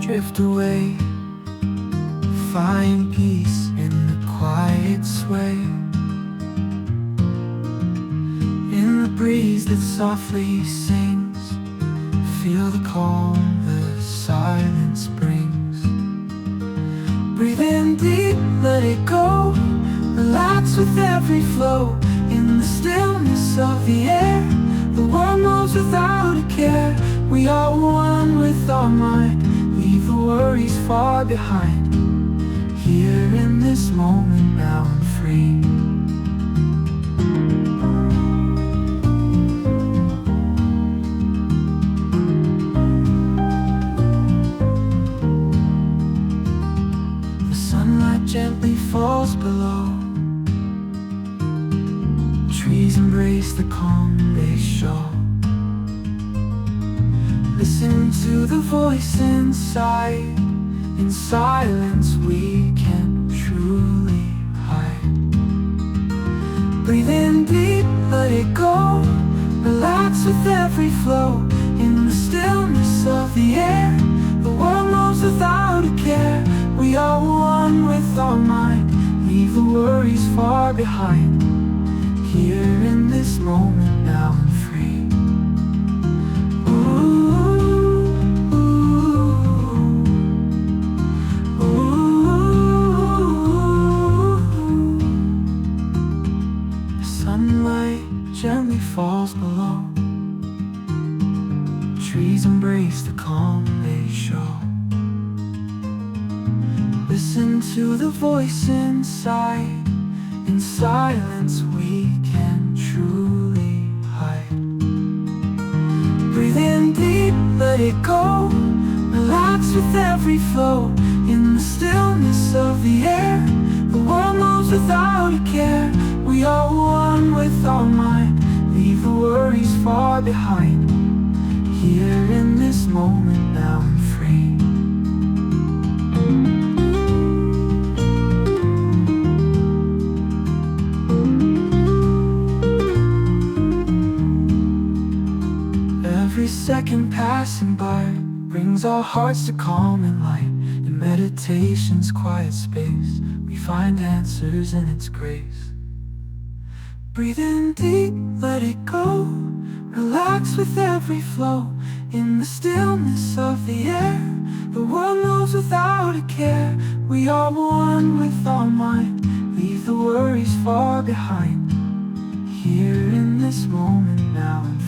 Drift away, find peace in the quiet sway, in the breeze that softly sings. Feel the calm the silence brings. Breathe in deep, let it go. Relax with every flow. In the stillness of the air, the world moves without a care. We are one with our mind. Leave the worries far behind. Here in this moment, now I'm free. The sunlight gently falls below. Trees embrace the calm they show. Listen to the voice inside. In silence we can truly hide. Breathe in deep, let it go. Relax with every flow. In the stillness of the air, the world moves without a care. We are one with our mind. Leave the worries far behind. Here in this moment, now I'm free. Gently falls below. Trees embrace the calm they show. Listen to the voice inside. In silence we can truly hide. Breathe in deep, let it go. Relax with every flow. In the stillness of the air, the world moves without a care. We are one with our mind. Leave the worries far behind. Here in this moment, now I'm free. Every second passing by brings our hearts to calm and light. In meditation's quiet space, we find answers in its grace. Breathe in deep, let it go. Relax with every flow. In the stillness of the air, the world moves without a care. We are one with our mind. Leave the worries far behind. Here in this moment, now I'm